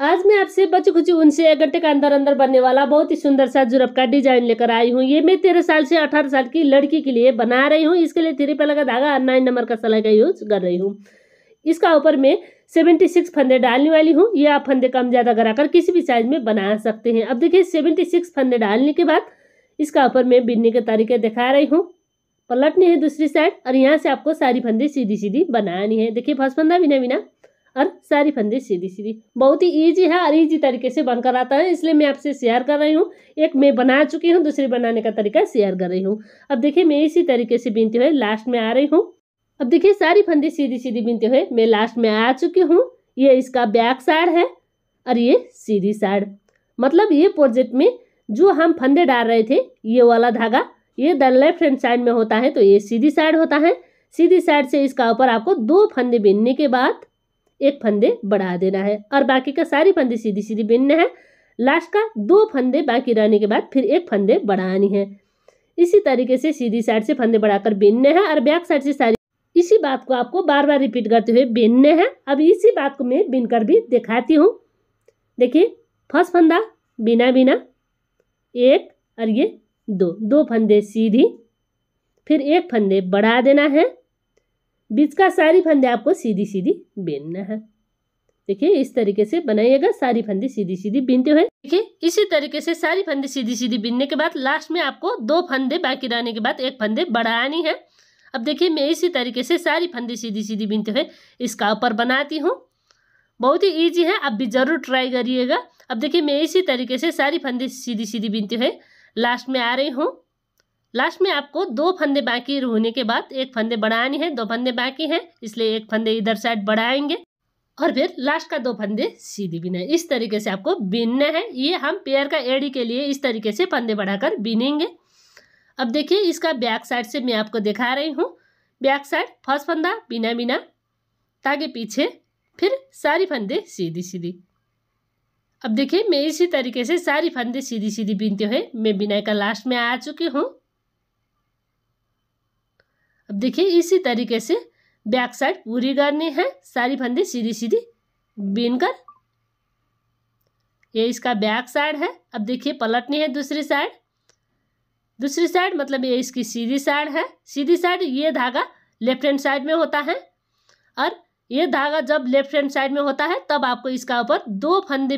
आज मैं आपसे बची खुची ऊन से 1 घंटे के अंदर अंदर बनने वाला बहुत ही सुंदर सा जुरब का डिजाइन लेकर आई हूँ। ये मैं 13 साल से 18 साल की लड़की के लिए बना रही हूँ। इसके लिए 3 पहले का धागा और 9 नंबर का सिलाई का यूज कर रही हूँ। इसका ऊपर में 76 फंदे डालने वाली हूँ। ये आप फंदे कम ज्यादा कराकर किसी भी साइज में बना सकते हैं। अब देखिए 76 फंदे डालने के बाद इसका ऊपर में बिनने के तरीके दिखा रही हूँ। पलटनी है दूसरी साइड और यहाँ से आपको सारी फंदे सीधी सीधी बनानी है। देखिए फर्स्ट फंदा बिना बिना और सारी फंदे सीधी सीधी। बहुत ही इजी है और इजी तरीके से बनकर आता है, इसलिए मैं आपसे शेयर कर रही हूँ। एक मैं बना चुकी हूँ, दूसरी बनाने का तरीका शेयर कर रही हूँ। अब देखिए मैं इसी तरीके से बीनते हुए लास्ट में आ रही हूँ। अब देखिए सारी फंदे सीधी सीधी बीनते हुए मैं लास्ट में आ चुकी हूँ। ये इसका बैक साइड है और ये सीधी साइड। मतलब ये प्रोजेक्ट में जो हम फंदे डाल रहे थे, ये वाला धागा ये द लेफ्ट हैंड साइड में होता है, तो ये सीधी साइड होता है। सीधी साइड से इसका ऊपर आपको 2 फंदे बीनने के बाद 1 फंदे बढ़ा देना है और बाकी का सारी फंदे सीधी सीधी बीनना है। लास्ट का 2 फंदे बाकी रहने के बाद फिर 1 फंदे बढ़ानी है। इसी तरीके से सीधी साइड से फंदे बढ़ाकर बीनने हैं और बैक साइड से सारी इसी बात को आपको बार बार रिपीट करते हुए बीनने हैं। अब इसी बात को मैं बीनकर भी दिखाती हूँ। देखिए फर्स्ट फंदा बिना बिना 1 और ये 2 फंदे सीधी, फिर 1 फंदे बढ़ा देना है। बीच का सारी फंदे आपको सीधी सीधी बीनना है। देखिए इस तरीके से बनाइएगा, सारी फंदे सीधी सीधी बीनते हुए। देखिए इसी तरीके से सारी फंदे सीधी सीधी बीनने के बाद लास्ट में आपको 2 फंदे बाकी रहने के बाद 1 फंदे बढ़ानी है। अब देखिए मैं इसी तरीके से सारी फंदे सीधी सीधी बीनते हुए इसका ऊपर बनाती हूँ। बहुत ही ईजी है, आप भी जरूर ट्राई करिएगा। अब देखिए मैं इसी तरीके से सारी फंदे सीधी सीधी बीनते हुए लास्ट में आ रही हूँ। लास्ट में आपको 2 फंदे बाकी होने के बाद 1 फंदे बढ़ानी है। 2 फंदे बाकी हैं, इसलिए 1 फंदे इधर साइड बढ़ाएंगे और फिर लास्ट का 2 फंदे सीधी बीना है। इस तरीके से आपको बीनना है। ये हम पेयर का एड़ी के लिए इस तरीके से फंदे बढ़ाकर बीनेंगे। अब देखिए इसका बैक साइड से मैं आपको दिखा रही हूँ। बैक साइड फर्स्ट फंदा बिना बिना, तागे पीछे, फिर सारी फंदे सीधी सीधी। अब देखिए मैं इसी तरीके से सारी फंदे सीधी सीधी बीनते हुए मैं बिनाई का लास्ट में आ चुकी हूँ। अब देखिए इसी तरीके से बैक साइड पूरी करनी है, सारी फंदे सीधी सीधी बीनकर। ये इसका बैक साइड है। अब देखिए पलटनी है दूसरी साइड। दूसरी साइड मतलब ये इसकी सीधी साइड है। सीधी साइड ये धागा लेफ्ट हैंड साइड में होता है और ये धागा जब लेफ्ट हैंड साइड में होता है तब आपको इसका ऊपर 2 फंदे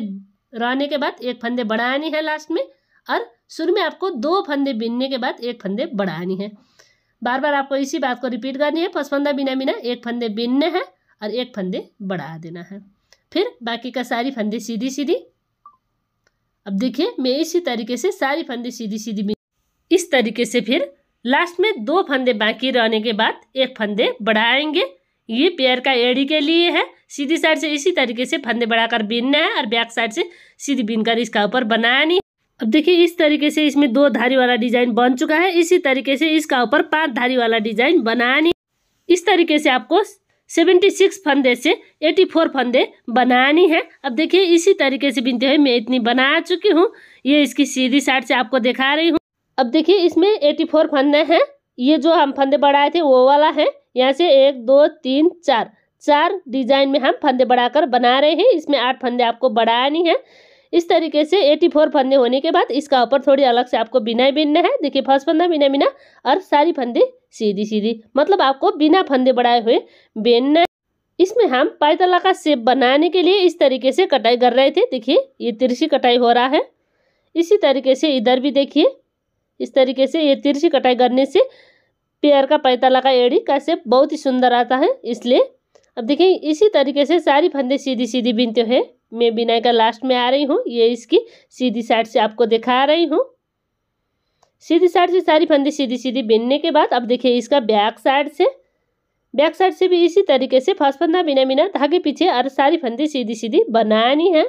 रहने के बाद 1 फंदे बढ़ानी है लास्ट में, और शुरू में आपको 2 फंदे बीनने के बाद 1 फंदे बढ़ानी है। बार बार आपको इसी बात को रिपीट करनी है। फर्स्ट फंदा बिना बिना 1 फंदे बीनने हैं और 1 फंदे बढ़ा देना है। फिर बाकी का सारी फंदे सीधी सीधी। अब देखिए मैं इसी तरीके से सारी फंदे सीधी सीधी इस तरीके से फिर लास्ट में 2 फंदे बाकी रहने के बाद 1 फंदे बढ़ाएंगे। ये पेयर का एड़ी के लिए है। सीधी साइड से इसी तरीके से फंदे बढ़ाकर बीनना है और बैक साइड से सीधी बीनकर इसका ऊपर बनानी है। अब देखिए इस तरीके से इसमें 2 धारी वाला डिजाइन बन चुका है। इसी तरीके से इसका ऊपर 5 धारी वाला डिजाइन बनानी। इस तरीके से आपको 76 फंदे से 84 फंदे बनानी है। अब देखिए इसी तरीके से बीनते हुए मैं इतनी बना चुकी हूँ। ये इसकी सीधी साइड से आपको दिखा रही हूँ। अब देखिए इसमें 84 फंदे हैं। ये जो हम फंदे बढ़ाए थे वो वाला है। यहाँ से 1 2 3 4 डिजाइन में हम फंदे बढ़ाकर बना रहे हैं। इसमें 8 फंदे आपको बढ़ानी है। इस तरीके से 84 फंदे होने के बाद इसका ऊपर थोड़ी अलग से आपको बिना बीनना है। देखिए फर्स्ट फंदा बिना बिना और सारी फंदे सीधी सीधी, मतलब आपको बिना फंदे बढ़ाए हुए बीनना है। इसमें हम पायतला का शेप बनाने के लिए इस तरीके से कटाई कर रहे थे। देखिए ये तिरछी कटाई हो रहा है। इसी तरीके से इधर भी देखिए इस तरीके से ये तिरछी कटाई करने से पेयर का पायतला का एड़ी का शेप बहुत ही सुंदर आता है, इसलिए। अब देखिए इसी तरीके से सारी फंदे सीधी सीधी बीनते हुए मैं बिनाई का लास्ट में आ रही हूँ। ये इसकी सीधी साइड से आपको दिखा रही हूँ। सीधी साइड से सारी फंदे सीधी सीधी बीनने के बाद अब देखिए इसका बैक साइड से भी इसी तरीके से फर्स्ट फंदा बिना बिना धागे पीछे और सारी फंदे सीधी सीधी बनानी है।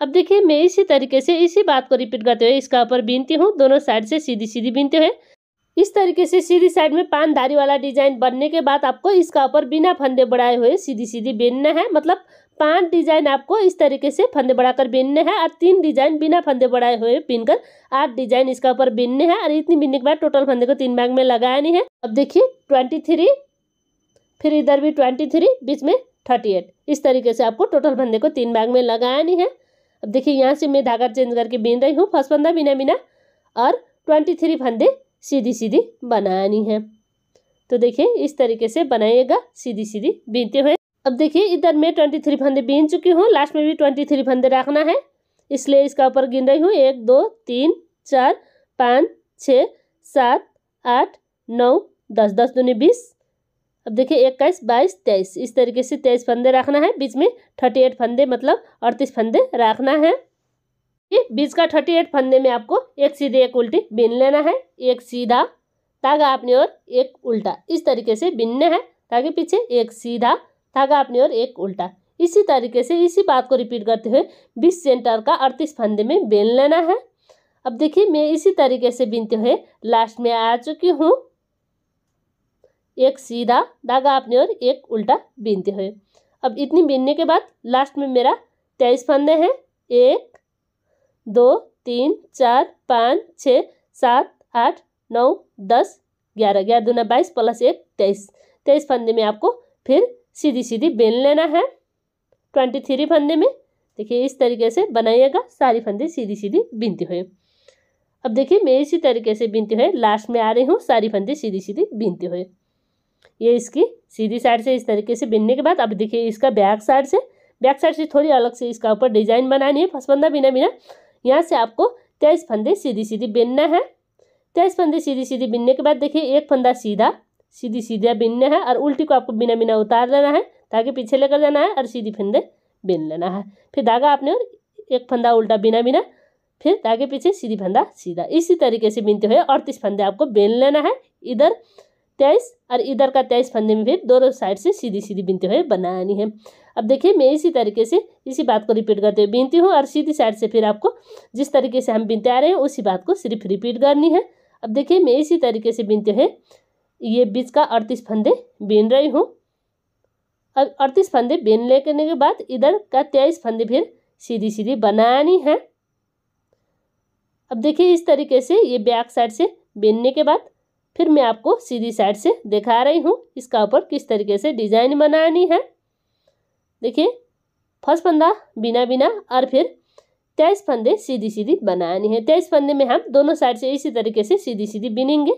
अब देखिए मैं इसी तरीके से इसी बात को रिपीट करते हुए इसका ऊपर बीनती हूँ। दोनों साइड से सीधी सीधी बीनते हुए इस तरीके से सीधी साइड में 5 धारी वाला डिजाइन बनने के बाद आपको इसका ऊपर बिना फंदे बढ़ाए हुए सीधी सीधी बीनना है। मतलब 5 डिजाइन आपको इस तरीके से फंदे बढ़ाकर बीनने हैं और 3 डिजाइन बिना फंदे बढ़ाए हुए बीनकर 8 डिजाइन इसका ऊपर बीनने हैं। और इतनी बीनने के बाद टोटल फंदे को 3 भाग में लगानी है। अब देखिए 23, फिर इधर भी 23, बीच में 38। इस तरीके से आपको टोटल फंदे को 3 भाग में लगानी है। अब देखिए यहाँ से मैं धागा चेंज करके बीन रही हूँ। फर्स्ट फंदा बिना बिना और 23 फंदे सीधी सीधी बनानी है। तो देखिए इस तरीके से बनाइएगा सीधी सीधी बीनते हुए। अब देखिए इधर मैं 23 फंदे बीन चुकी हूँ, लास्ट में भी 23 फंदे रखना है, इसलिए इसका ऊपर गिन रही हूँ 1 2 3 4 5 6 7 8 9 10, 10 दूनी 20। अब देखिए 21 22 23, इस तरीके से 23 फंदे रखना है। बीच में 38 फंदे मतलब 38 फंदे रखना है। ये बीच का 38 फंदे में आपको एक सीधे एक उल्टी बीन लेना है। एक सीधा धागा अपनी ओर एक उल्टा, इस तरीके से बीनना है। धागे पीछे एक सीधा धागा अपनी ओर एक उल्टा, इसी तरीके से इसी बात को रिपीट करते हुए 20 सेंटर का 38 फंदे में बीन लेना है। अब देखिए मैं इसी तरीके से बीनते हुए लास्ट में आ चुकी हूँ। एक सीधा धागा अपनी ओर एक उल्टा बीनते हुए। अब इतनी बीनने के बाद लास्ट में मेरा 23 फंदे हैं। 1 2 3 4 5 6 7 8 9 10 11, 11 दूना 22 प्लस 1 23, 23 फंदे में आपको फिर सीधी सीधी बीन लेना है 23 फंदे में। देखिए इस तरीके से बनाइएगा सारी फंदे सीधी सीधी बीनते हुए। अब देखिए मैं इसी तरीके से बीनते हुए लास्ट में आ रही हूँ, सारी फंदे सीधी सीधी बीनते हुए। ये इसकी सीधी साइड से इस तरीके से बीनने के बाद अब देखिए इसका बैक साइड से थोड़ी अलग से इसका ऊपर डिजाइन बनानी है। फर्स्ट फंदा बिना बिना यहाँ से आपको 23 फंदे सीधी सीधी बीनना है। 23 फंदे सीधी सीधी बीनने के बाद देखिए एक फंदा सीधा सीधी सीधा बीनना है और उल्टी को आपको बिना बिना उतार लेना है, धागे पीछे लेकर जाना है और सीधी फंदे बीन लेना है। फिर धागा आपने और एक फंदा उल्टा बिना बिना, फिर धागे पीछे सीधी फंदा सीधा, इसी तरीके से बीनते हुए 38 फंदे आपको बीन लेना है। इधर 23 और इधर का 23 फंदे में फिर दोनों साइड से सीधी सीधी बीनते हुए बनानी है। अब देखिए मैं इसी तरीके से इसी बात को रिपीट करते हुए बीनती हूँ और सीधी साइड से फिर आपको जिस तरीके से हम बीनते आ रहे हैं उसी बात को सिर्फ रिपीट करनी है। अब देखिए मैं इसी तरीके से बीनते हुए ये बीच का 38 फंदे बीन रही हूँ। अब 38 फंदे बीन लेने के बाद इधर का 23 फंदे फिर सीधी सीधी बनानी है। अब देखिए इस तरीके से ये बैक साइड से बीनने के बाद फिर मैं आपको सीधी साइड से दिखा रही हूँ इसका ऊपर किस तरीके से डिजाइन बनानी है। देखिए फर्स्ट फंदा बिना बिना और फिर 23 फंदे सीधी सीधी बनानी है। 23 फंदे में हम दोनों साइड से इसी तरीके से सीधी सीधी बीनेंगे।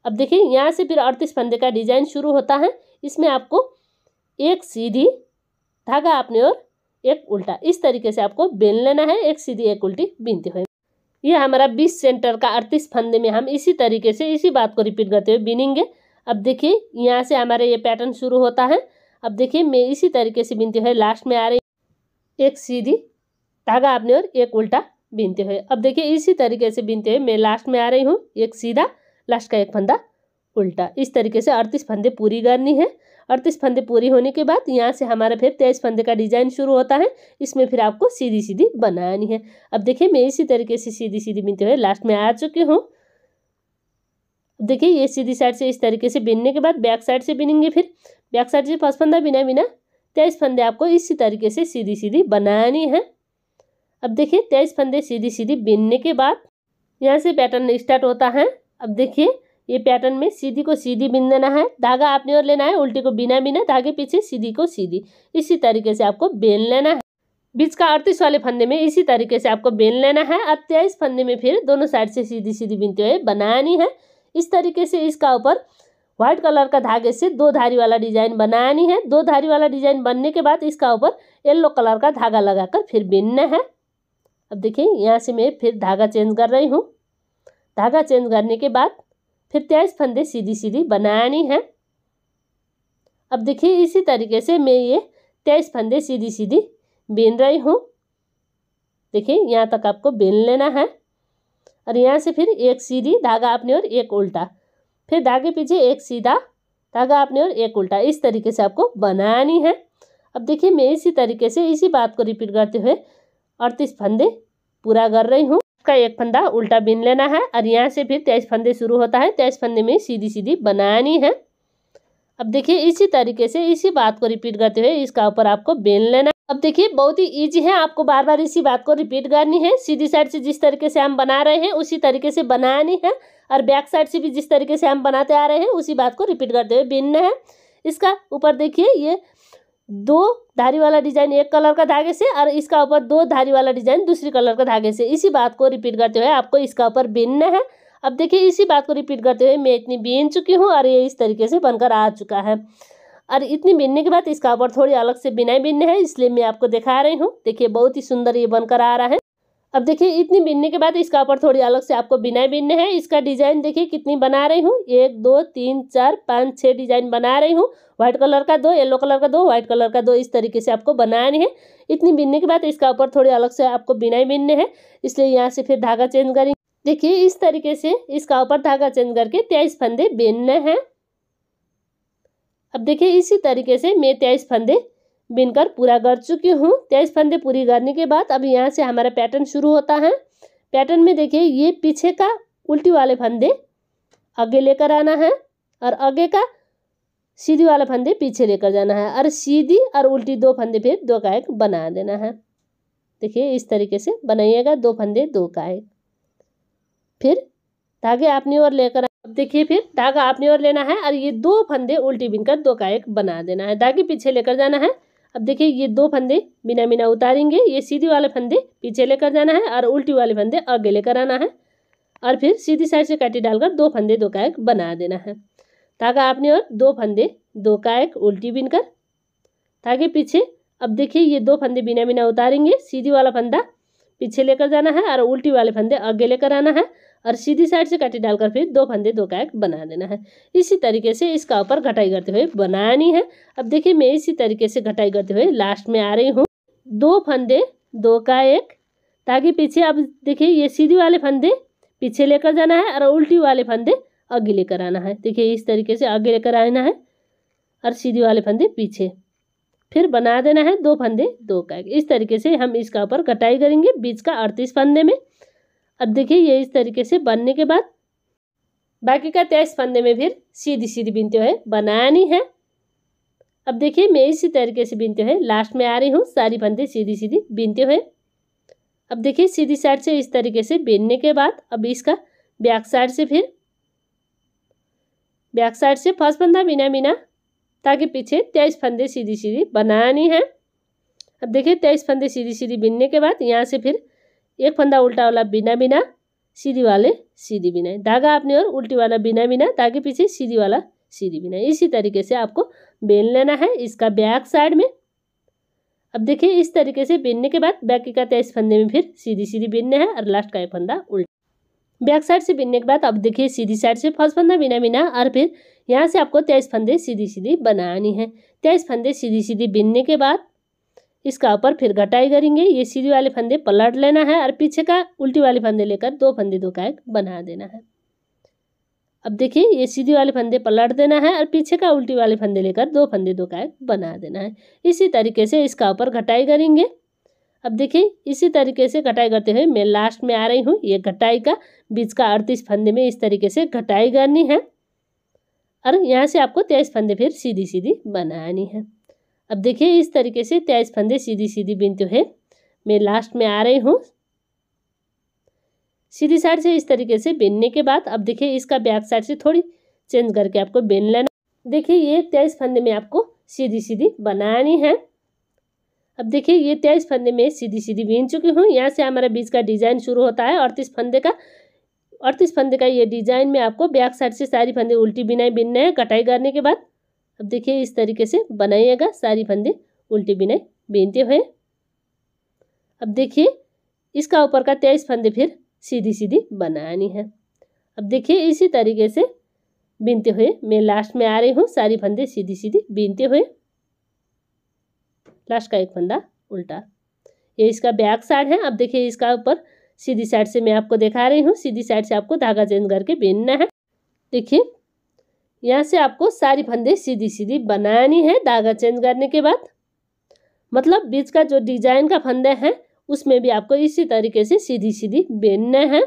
अब देखिए यहाँ से फिर 38 फंदे का डिजाइन शुरू होता है। इसमें आपको एक सीधी धागा अपने ओर एक उल्टा, इस तरीके से आपको बीन लेना है, एक सीधी एक उल्टी बीनते हुए। ये हमारा 20 सेंटर का 38 फंदे में हम इसी तरीके से इसी बात को रिपीट करते हुए बीनेंगे। अब देखिए यहाँ से हमारा ये पैटर्न शुरू होता है। अब देखिए मैं इसी तरीके से बीनते हुए लास्ट में आ रही, एक सीधी धागा अपने ओर एक उल्टा बीनते हुए। अब देखिए इसी तरीके से बीनते हुए मैं लास्ट में आ रही हूँ, एक सीधा लास्ट का एक फंदा उल्टा, इस तरीके से 38 फंदे पूरी करनी है। 38 फंदे पूरी होने के बाद यहाँ से हमारा फिर 23 फंदे का डिजाइन शुरू होता है। इसमें फिर आपको सीधी सीधी बनानी है। अब देखिए मैं इसी तरीके से सीधी सीधी बीनते हुए लास्ट में आ चुकी हूँ। देखिए ये सीधी साइड से इस तरीके से बीनने के बाद बैक साइड से बीनेंगे। फिर बैक साइड से फर्स्ट फंदा बिना बिना 23 फंदे आपको इसी तरीके से सीधी सीधी बनानी है। अब देखिए 23 फंदे सीधी सीधी बीनने के बाद यहाँ से पैटर्न स्टार्ट होता है। अब देखिए ये पैटर्न में सीधी को सीधी बीन देना है, धागा अपनी ओर लेना है, उल्टी को बिना बिना, धागे पीछे सीधी को सीधी, इसी तरीके से आपको बीन लेना है। बीच का 38 वाले फंदे में इसी तरीके से आपको बीन लेना है। अब 23 फंदे में फिर दोनों साइड से सीधी सीधी बीनते हुए बनानी है। इस तरीके से इसका ऊपर व्हाइट कलर का धागे से 2 धारी वाला डिजाइन बनानी है। 2 धारी वाला डिजाइन बनने के बाद इसका ऊपर येलो कलर का धागा लगाकर फिर बीनना है। अब देखिए यहाँ से मैं फिर धागा चेंज कर रही हूँ। धागा चेंज करने के बाद फिर 23 फंदे सीधी सीधी बनानी है। अब देखिए इसी तरीके से मैं ये 23 फंदे सीधी सीधी बीन रही हूँ। देखिए यहाँ तक आपको बीन लेना है और यहाँ से फिर एक सीधी धागा अपने ओर एक उल्टा, फिर धागे पीछे एक सीधा धागा अपने ओर एक उल्टा, इस तरीके से आपको बनानी है। अब देखिए मैं इसी तरीके से इसी बात को रिपीट करते हुए 38 फंदे पूरा कर रही हूँ। का एक फंदा उल्टा बीन लेना है और यहाँ से फिर 23 फंदे शुरू होता है। 23 फंदे में सीधी सीधी बनानी है। अब देखिए इसी तरीके से इसी बात को रिपीट करते हुए इसका ऊपर आपको बीन लेना। अब देखिए बहुत ही इजी है, आपको बार बार इसी बात को रिपीट करनी है। सीधी साइड से जिस तरीके से हम बना रहे हैं उसी तरीके से बनानी है और बैक साइड से भी जिस तरीके से हम बनाते आ रहे हैं उसी बात को रिपीट करते हुए बीनना है। इसका ऊपर देखिए ये 2 धारी वाला डिजाइन एक कलर का धागे से और इसका ऊपर 2 धारी वाला डिजाइन दूसरी कलर का धागे से। इसी बात को रिपीट करते हुए आपको इसका ऊपर बीनना है। अब देखिए इसी बात को रिपीट करते हुए मैं इतनी बीन चुकी हूँ और ये इस तरीके से बनकर आ चुका है। और इतनी बीनने के बाद इसका ऊपर थोड़ी अलग से बिनाई बीनने है, इसलिए मैं आपको दिखा रही हूँ। देखिए बहुत ही सुंदर ये बनकर आ रहा है। अब देखिए इतनी बीनने के बाद इसका ऊपर थोड़ी अलग से आपको बिनाई बीनने है। इसका डिजाइन देखिए कितनी बना रही हूँ, 1 2 3 4 5 6 डिजाइन बना रही हूँ। व्हाइट कलर का 2, येलो कलर का 2, व्हाइट कलर का 2, इस तरीके से आपको बनानी है। इतनी बीनने के बाद इसका ऊपर थोड़ी अलग से आपको बिनाई बीनने हैं, इसलिए यहाँ से फिर धागा चेंज करेंगे। देखिए इस तरीके से इसका ऊपर धागा चेंज करके 23 फंदे बीनने हैं। अब देखिए इसी तरीके से मैं 23 फंदे बीनकर पूरा कर चुकी हूँ। 23 फंदे पूरी करने के बाद अब यहाँ से हमारा पैटर्न शुरू होता है। पैटर्न में देखिए ये पीछे का उल्टी वाले फंदे आगे लेकर आना है और आगे का सीधी वाला फंदे पीछे लेकर जाना है और सीधी और उल्टी 2 फंदे फिर 2 का 1 बना देना है। देखिए इस तरीके से बनाइएगा, 2 फंदे 2 का 1। फिर धागे अपनी ओर लेकर, अब देखिए फिर धागा अपनी ओर लेना है और ये 2 फंदे उल्टी बीनकर 2 का 1 बना देना है। धागे पीछे लेकर जाना है। अब देखिए ये 2 फंदे बिना बिना उतारेंगे, ये सीधी वाले फंदे पीछे लेकर जाना है और उल्टी वाले फंदे आगे लेकर आना है और फिर सीधी साइड से काटी डालकर 2 फंदे 2 का 1 बना देना है। धागा अपनी ओर 2 फंदे 2 का 1 उल्टी बीनकर धागे पीछे। अब देखिए ये 2 फंदे बिना बिना उतारेंगे, सीधी वाला फंदा पीछे लेकर जाना है और उल्टी वाले फंदे आगे लेकर आना है और सीधी साइड से काटी डालकर फिर 2 फंदे 2 का 1 बना देना है। इसी तरीके से इसका ऊपर घटाई करते हुए बनानी है। अब देखिए मैं इसी तरीके से घटाई करते हुए लास्ट में आ रही हूँ। 2 फंदे 2 का 1 धागे पीछे। अब देखिए ये सीधी वाले फंदे पीछे लेकर जाना है और उल्टी वाले फंदे आगे लेकर आना है। देखिए इस तरीके से आगे लेकर आना है और सीधी वाले फंदे पीछे, फिर बना देना है 2 फंदे 2 का 1। इस तरीके से हम इसका ऊपर कटाई करेंगे बीच का 38 फंदे में। अब देखिए ये इस तरीके से बनने के बाद बाकी का 23 फंदे में फिर सीधी सीधी बीनते हुए बनानी है। अब देखिए मैं इसी तरीके से बीनते हुए लास्ट में आ रही हूँ, सारी फंदे सीधी सीधी बीनते हुए। अब देखिए सीधी साइड से इस तरीके से बीनने के बाद अब इसका बैक साइड से फिर बैक साइड से फर्स्ट फंदा बिना बिना ताकि पीछे 23 फंदे सीधी सीधी बनानी है। अब देखिए 23 फंदे सीधी सीधी बीनने के बाद यहाँ से फिर 1 फंदा उल्टा वाला बिना बिना सीधी वाले सीधी बिना, धागा अपनी ओर उल्टी वाला बिना बिना ताकि पीछे सीधी वाला सीधी बिना। इसी तरीके से आपको बेल लेना है इसका बैक साइड में। अब देखिए इस तरीके से बीनने के बाद बाकी का 23 फंदे में फिर सीधी सीधी बीनना है और लास्ट का 1 फंदा उल्टा। बैक साइड से बीनने के बाद अब देखिए सीधी साइड से फर्स्ट फंदा बिना बिना और फिर यहाँ से आपको 23 फंदे सीधी सीधी बनानी है। 23 फंदे सीधी सीधी बीनने के बाद इसका ऊपर फिर घटाई करेंगे। ये सीधी वाले फंदे पलट लेना है और पीछे का उल्टी वाले फंदे लेकर 2 फंदे 2 का 1 बना देना है। अब देखिए ये सीधी वाले फंदे पलट देना है और पीछे का उल्टी वाले फंदे लेकर 2 फंदे 2 का 1 बना देना है। इसी तरीके से इसका ऊपर घटाई करेंगे। अब देखिए इसी तरीके से घटाई करते हुए मैं लास्ट में आ रही हूँ। ये घटाई का बीच का 38 फंदे में इस तरीके से घटाई करनी है और यहाँ से आपको 23 फंदे फिर सीधी सीधी बनानी है। अब देखिए इस तरीके से 23 फंदे सीधी सीधी बीनते हुए मैं लास्ट में आ रही हूँ। सीधी साइड से इस तरीके से बीनने के बाद अब देखिए इसका बैक साइड से थोड़ी चेंज करके आपको बीन लेना। देखिए ये 23 फंदे में आपको सीधी सीधी बनानी है। अब देखिए ये 23 फंदे में सीधी सीधी बीन चुकी हूँ। यहाँ से हमारा बीच का डिजाइन शुरू होता है 38 फंदे का ये डिजाइन में आपको बैक साइड से सारी फंदे उल्टी बिनाई बीनना है कटाई करने के बाद। अब देखिए इस तरीके से बनाइएगा सारी फंदे उल्टी बिनाई बीनते हुए। अब देखिए इसका ऊपर का 23 फंदे फिर सीधी सीधी बनानी है। अब देखिए इसी तरीके से बीनते हुए मैं लास्ट में आ रही हूँ। सारी फंदे सीधी सीधी बीनते हुए लास्ट का 1 फंदा उल्टा। ये इसका बैक साइड है। अब देखिए इसका ऊपर सीधी साइड से मैं आपको दिखा रही हूँ। सीधी साइड से आपको धागा चेंज करके बीनना है। देखिए यहाँ से आपको सारी फंदे सीधी सीधी बनानी है धागा चेंज करने के बाद। मतलब बीच का जो डिजाइन का फंदे हैं उसमें भी आपको इसी तरीके से सीधी सीधी बीनना है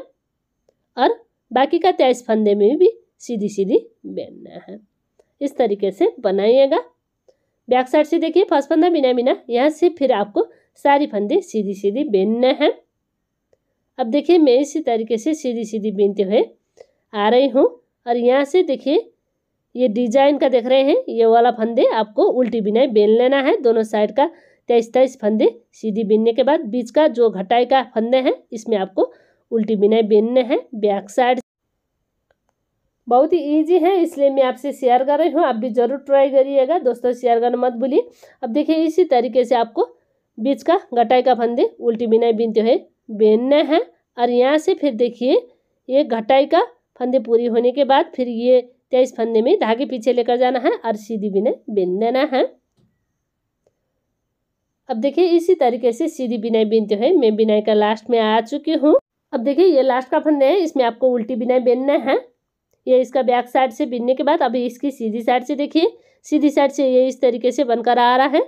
और बाकी का 23 फंदे में भी सीधी सीधी बीनना है। इस तरीके से बनाइएगा। बैक साइड से देखिए फर्स्ट फंदा बिना बिना, यहाँ से फिर आपको सारी फंदे सीधी सीधी बीनना है। अब देखिए मैं इसी तरीके से सीधी सीधी बीनते हुए आ रही हूँ और यहाँ से देखिए ये डिजाइन का देख रहे हैं, ये वाला फंदे आपको उल्टी बिनाई बेन लेना है। दोनों साइड का 23-23 फंदे सीधी बीनने के बाद बीच का जो घटाई का फंदे हैं इसमें आपको उल्टी बिनाई बेनने हैं बैक साइड। बहुत ही इजी है, इसलिए मैं आपसे शेयर कर रही हूँ। आप भी जरूर ट्राई करिएगा दोस्तों, शेयर करना मत भूलिए। अब देखिए इसी तरीके से आपको बीच का घटाई का फंदे उल्टी बिनाई बीनते हुए बेनना है। और यहाँ से फिर देखिए ये घटाई का फंदे पूरी होने के बाद फिर ये 23 फंदे में धागे पीछे लेकर जाना है और सीधी बिनाई बेन देना है। अब देखिए इसी तरीके से सीधी बिनाई बीनते हुए मैं बिनाई का लास्ट में आ चुकी हूँ। अब देखिए ये लास्ट का फंदे है, इसमें आपको उल्टी बिनाई बेनना है। ये इसका बैक साइड से बीनने के बाद अभी इसकी सीधी साइड से देखिए, सीधी साइड से ये इस तरीके से बनकर आ रहा है।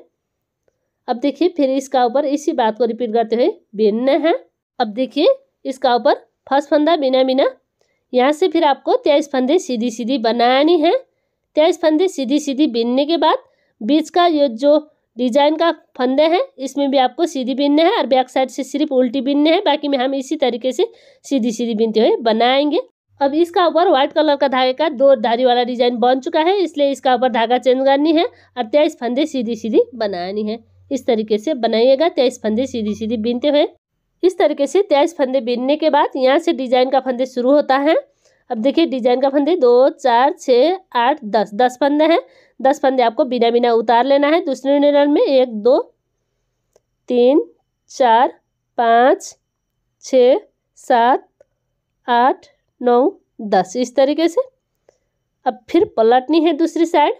अब देखिए फिर इसका ऊपर इसी बात को रिपीट करते हुए बीनना है। अब देखिए इसका ऊपर फर्स्ट फंदा बिना बिना, यहाँ से फिर आपको 23 फंदे सीधी सीधी बनानी है। 23 फंदे सीधी सीधी बीनने के बाद बीच का ये जो डिजाइन का फंदे हैं इसमें भी आपको सीधी बीनने हैं और बैक साइड से सिर्फ उल्टी बीनने हैं। बाकी में हम इसी तरीके से सीधी सीधी बीनते हुए बनाएंगे। अब इसका ऊपर व्हाइट कलर का धागे का 2 धारी वाला डिजाइन बन चुका है, इसलिए इसका ऊपर धागा चेंज करनी है और 23 फंदे सीधी सीधी बनानी है। इस तरीके से बनाइएगा 23 फंदे सीधी सीधी बीनते हुए। इस तरीके से 23 फंदे बीनने के बाद यहाँ से डिजाइन का फंदे शुरू होता है। अब देखिए डिजाइन का फंदे 2, 4, 6, 8, 10 फंदे हैं। 10 फंदे आपको बिना बिना उतार लेना है दूसरे नीडल में। 1, 2, 3, 4, 5, 6, 7, 8, 9, 10 इस तरीके से। अब फिर पलटनी है दूसरी साइड।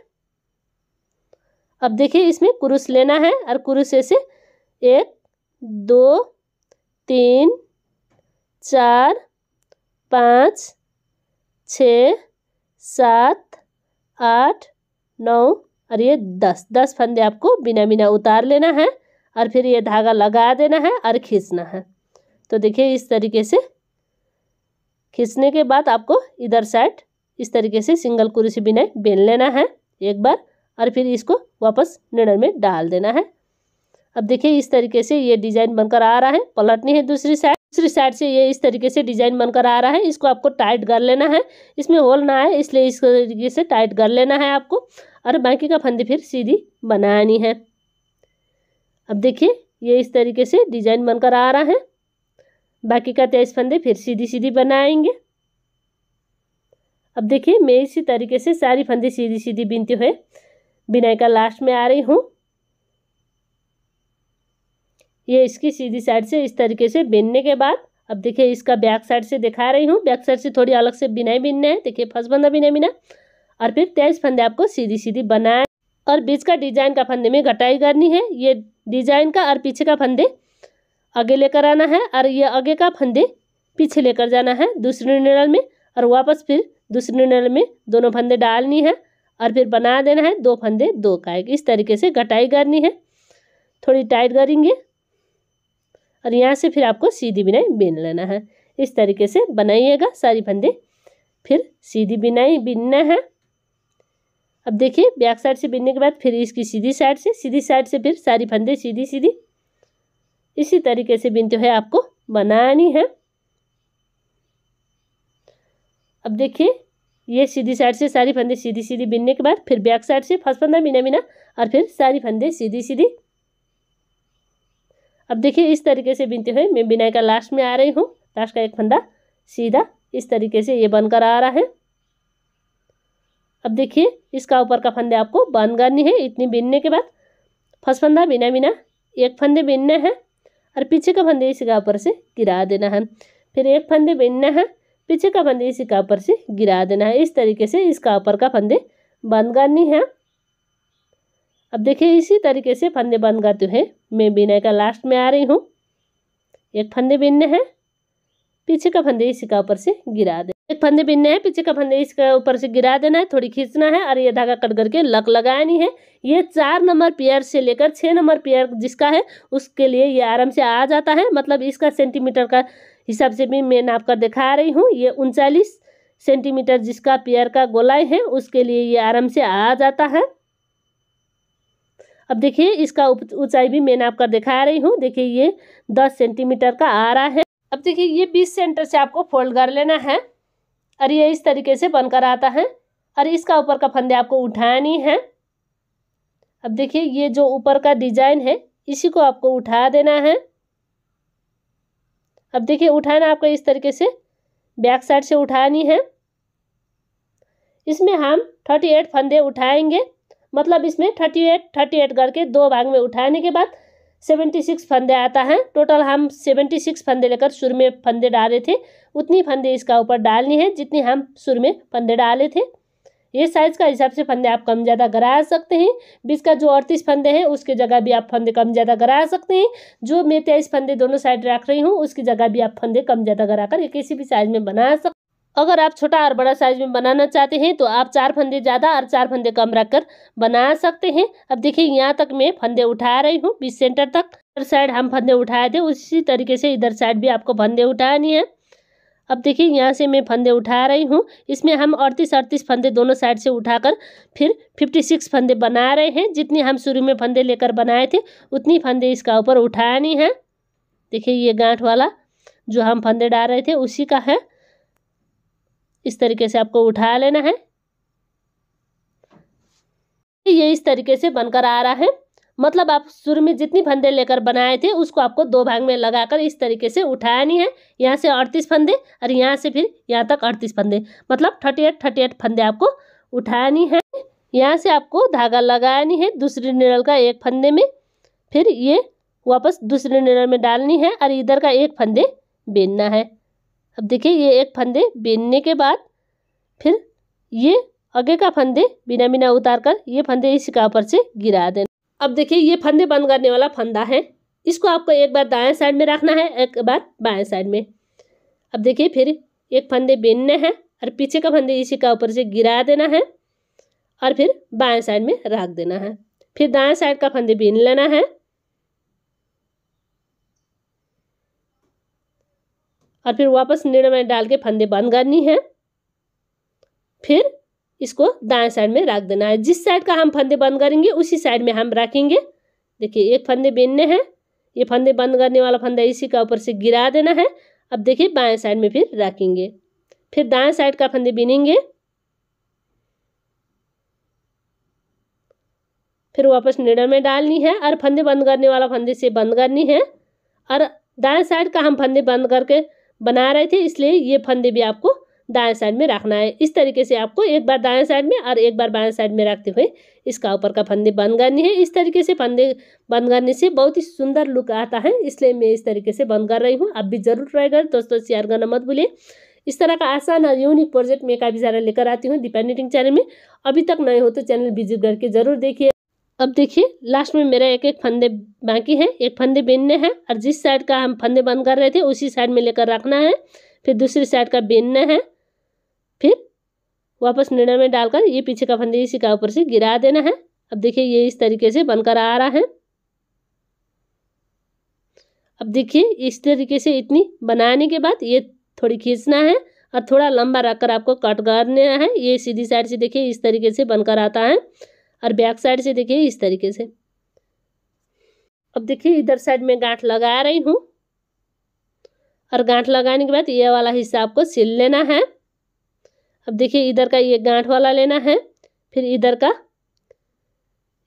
अब देखिए इसमें कुरुस लेना है और कुरुस से 1, 2, 3, 4, 5, 6, 7, 8, 9 और ये 10 फंदे आपको बिना बिना उतार लेना है और फिर ये धागा लगा देना है और खींचना है। तो देखिए इस तरीके से खींचने के बाद आपको इधर साइड इस तरीके से सिंगल कुरुस बिना बेन लेना है एक बार और फिर इसको वापस निडल में डाल देना है। अब देखिए इस तरीके से ये डिजाइन बनकर आ रहा है। पलटनी है दूसरी साइड से ये इस तरीके से डिजाइन बनकर आ रहा है। इसको आपको टाइट कर लेना है, इसमें होल ना है इसलिए इस तरीके से टाइट कर लेना है आपको और बाकी का फंदे फिर सीधी बनानी है। अब देखिए ये इस तरीके से डिजाइन बनकर आ रहा है। बाकी का 23 फंदे फिर सीधी सीधी बनाएंगे। अब देखिए मैं इसी तरीके से सारी फंदे सीधी सीधी बीनते हुए बिनाई का लास्ट में आ रही हूँ। ये इसकी सीधी साइड से इस तरीके से बीनने के बाद अब देखिए इसका बैक साइड से दिखा रही हूँ। बैक साइड से थोड़ी अलग से बिनाई बीनना है। देखिए फर्स्ट फंदा बिना बिना और फिर 23 फंदे आपको सीधी सीधी बनाए और बीच का डिजाइन का फंदे में घटाई करनी है। ये डिजाइन का और पीछे का फंदे आगे लेकर आना है और ये आगे का फंदे पीछे लेकर जाना है दूसरे नीडल में और वापस फिर दूसरे नीडल में दोनों फंदे डालनी है और फिर बना देना है 2 फंदे 2 का एक। इस तरीके से घटाई करनी है, थोड़ी टाइट करेंगे और यहाँ से फिर आपको सीधी बिनाई बीन लेना है। इस तरीके से बनाइएगा सारी फंदे फिर सीधी बिनाई बीनना है। अब देखिए बैक साइड से बीनने के बाद फिर इसकी सीधी साइड से फिर सारी फंदे सीधी सीधी इसी तरीके से बीनते हुए आपको बनानी है। अब देखिए ये सीधी साइड से सारी फंदे सीधी सीधी बीनने के बाद फिर बैक साइड से फर्स्ट फंदा बिना बिना और फिर सारी फंदे सीधी सीधी। अब देखिए इस तरीके से बीनते हुए मैं बिनाई का लास्ट में आ रही हूँ। लास्ट का एक फंदा सीधा इस तरीके से ये बनकर आ रहा है। अब देखिए इसका ऊपर का फंदे आपको बंद करनी है। इतनी बीनने के बाद फर्स्ट फंदा बिना बिना 1 फंदे बीनना है और पीछे का फंदे इसी का ऊपर से गिरा देना है। फिर 1 फंदे बीनना है, पीछे का फंदे इसी का ऊपर से गिरा देना है। इस तरीके से इसका ऊपर का फंदे बंद करनी है। अब देखिए इसी तरीके से फंदे बंद करते हुए मैं बिनाई का लास्ट में आ रही हूँ। 1 फंदे बीनने हैं, पीछे का फंदे इसी का ऊपर से गिरा दे। 1 फंदे बीनने हैं, पीछे का फंदे इसका ऊपर से गिरा देना है, थोड़ी खींचना है और ये धागा कट करके लक लगानी है। ये 4 नंबर पेयर से लेकर 6 नंबर पेयर जिसका है उसके लिए ये आराम से आ जाता है। मतलब इसका सेंटीमीटर का हिसाब से भी मैं नाप कर दिखा रही हूँ। ये 39 सेंटीमीटर जिसका पेयर का गोलाई है उसके लिए ये आराम से आ जाता है। अब देखिए इसका ऊंचाई भी मैं नाप कर दिखा रही हूँ। देखिए ये 10 सेंटीमीटर का आ रहा है। अब देखिए ये 20 सेंटर से आपको फोल्ड कर लेना है और ये इस तरीके से बनकर आता है। और इसका ऊपर का फंदे आपको उठानी है। अब देखिए ये जो ऊपर का डिजाइन है इसी को आपको उठा देना है। अब देखिए उठाना आपको इस तरीके से बैक साइड से उठानी है। इसमें हम 38 फंदे उठाएंगे, मतलब इसमें 38 करके 2 भाग में उठाने के बाद 76 फंदे आता है। टोटल हम 76 फंदे लेकर शुरू में फंदे डाले थे, उतनी फंदे इसका ऊपर डालनी है जितनी हम शुरू में फंदे डाले थे। ये साइज का हिसाब से फंदे आप कम ज़्यादा करा सकते हैं। बीच का जो 38 फंदे हैं उसकी जगह भी आप फंदे कम ज़्यादा करा सकते हैं। जो मैं 23 फंदे दोनों साइड रख रही हूँ उसकी जगह भी आप फंदे कम ज़्यादा कराकर ये किसी भी साइज में बना सकते। अगर आप छोटा और बड़ा साइज में बनाना चाहते हैं तो आप 4 फंदे ज़्यादा और 4 फंदे कम रखकर बना सकते हैं। अब देखिए यहाँ तक मैं फंदे उठा रही हूँ, बीच सेंटर तक। इधर साइड हम फंदे उठाए थे उसी तरीके से इधर साइड भी आपको फंदे उठानी है। अब देखिए यहाँ से मैं फंदे उठा रही हूँ। इसमें हम 38 फंदे दोनों साइड से उठाकर फिर 56 फंदे बना रहे हैं। जितनी हम शुरू में फंदे लेकर बनाए थे उतनी फंदे इसका ऊपर उठानी है। देखिए ये गांठ वाला जो हम फंदे डाल रहे थे उसी का है। इस तरीके से आपको उठा लेना है। ये इस तरीके से बनकर आ रहा है, मतलब आप शुरू में जितनी फंदे लेकर बनाए थे उसको आपको 2 भाग में लगाकर इस तरीके से उठानी है। यहाँ से 38 फंदे और यहाँ से फिर यहाँ तक 38 फंदे, मतलब 38 फंदे आपको उठानी है। यहाँ से आपको धागा लगानी है दूसरी नीडल का एक फंदे में, फिर ये वापस दूसरी नीडल में डालनी है और इधर का एक फंदे बीनना है। अब देखिए ये एक फंदे बीनने के बाद फिर ये आगे का फंदे बिना बिना उतार कर ये फंदे इसी का ऊपर से गिरा देना। अब देखिए ये फंदे बंद करने वाला फंदा है, इसको आपको एक बार दाएं साइड में रखना है, एक बार बाएं साइड में। अब देखिए फिर एक फंदे बीनने हैं और पीछे का फंदे इसी का ऊपर से गिरा देना है और फिर बाएं साइड में रख देना है। फिर दाएं साइड का फंदे बीन लेना है और फिर वापस नीडल में डाल के फंदे बंद करनी है। फिर इसको दाएं साइड में रख देना है। जिस साइड का हम फंदे बंद करेंगे उसी साइड में हम रखेंगे। देखिए एक फंदे बीनने हैं, ये फंदे बंद करने वाला फंदा इसी का ऊपर से गिरा देना है। अब देखिए बाएं साइड में फिर रखेंगे, फिर दाएं साइड का फंदे बीनेंगे, फिर वापस नीडल में डालनी है और फंदे बंद करने वाला फंदे से बंद करनी है। और दाएं साइड का हम फंदे बंद करके बना रहे थे इसलिए ये फंदे भी आपको दाएं साइड में रखना है। इस तरीके से आपको एक बार दाएं साइड में और एक बार बाएं साइड में रखते हुए इसका ऊपर का फंदे बंद करनी है। इस तरीके से फंदे बंद करने से बहुत ही सुंदर लुक आता है, इसलिए मैं इस तरीके से बंद कर रही हूँ। आप भी जरूर ट्राई करें दोस्तों, शेयर करना मत भूलिए। इस तरह का आसान और यूनिक प्रोजेक्ट मैं काफ़ी सारा लेकर आती हूँ दीपा निटिंग चैनल में। अभी तक नए हो तो चैनल विजिट करके जरूर देखिए। अब देखिए लास्ट में मेरा एक फंदे बाकी है, एक फंदे बीनने हैं और जिस साइड का हम फंदे बंद कर रहे थे उसी साइड में लेकर रखना है। फिर दूसरी साइड का बीनना है, फिर वापस नीडल में डालकर ये पीछे का फंदे इसी का ऊपर से गिरा देना है। अब देखिए ये इस तरीके से बनकर आ रहा है। अब देखिए इस तरीके से इतनी बनाने के बाद ये थोड़ी खींचना है और थोड़ा लंबा रखकर आपको कट करना है। ये सीधी साइड से देखिए इस तरीके से बनकर आता है और बैक साइड से देखिए इस तरीके से। अब देखिए इधर साइड में गांठ लगा रही हूँ और गांठ लगाने के बाद ये वाला हिस्सा आपको सिल लेना है। अब देखिए इधर का ये गांठ वाला लेना है, फिर इधर का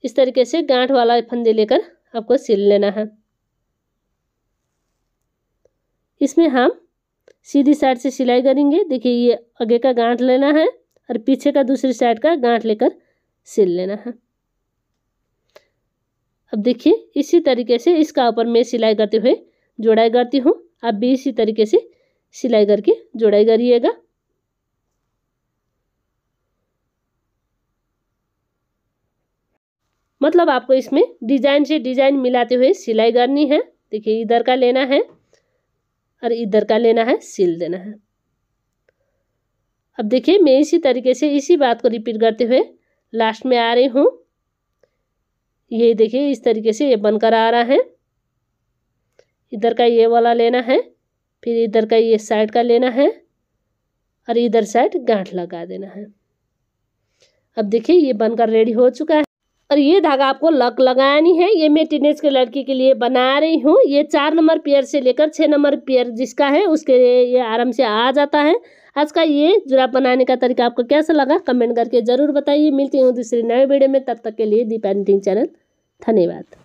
इस तरीके से गांठ वाला फंदे लेकर आपको सिल लेना है। इसमें हम सीधी साइड से सिलाई करेंगे। देखिए ये आगे का गांठ लेना है और पीछे का दूसरी साइड का गांठ लेकर सिल लेना है। अब देखिए इसी तरीके से इसका ऊपर मैं सिलाई करते हुए जोड़ाई करती हूँ। आप भी इसी तरीके से सिलाई करके जोड़ाई करिएगा। मतलब आपको इसमें डिजाइन से डिजाइन मिलाते हुए सिलाई करनी है। देखिए इधर का लेना है और इधर का लेना है, सिल देना है। अब देखिए मैं इसी तरीके से इसी बात को रिपीट करते हुए लास्ट में आ रही हूँ। ये देखिए इस तरीके से ये बनकर आ रहा है। इधर का ये वाला लेना है, फिर इधर का ये साइड का लेना है और इधर साइड गांठ लगा देना है। अब देखिए ये बनकर रेडी हो चुका है। और ये धागा आपको लक लगानी है। ये मैं टीनेज के लड़की के लिए बना रही हूँ। ये 4 नंबर पेयर से लेकर 6 नंबर पेयर जिसका है उसके लिए ये आराम से आ जाता है। आज का ये जुराब बनाने का तरीका आपको कैसा लगा कमेंट करके ज़रूर बताइए। मिलती हूँ दूसरी नए वीडियो में, तब तक के लिए दीपा निटिंग चैनल। धन्यवाद।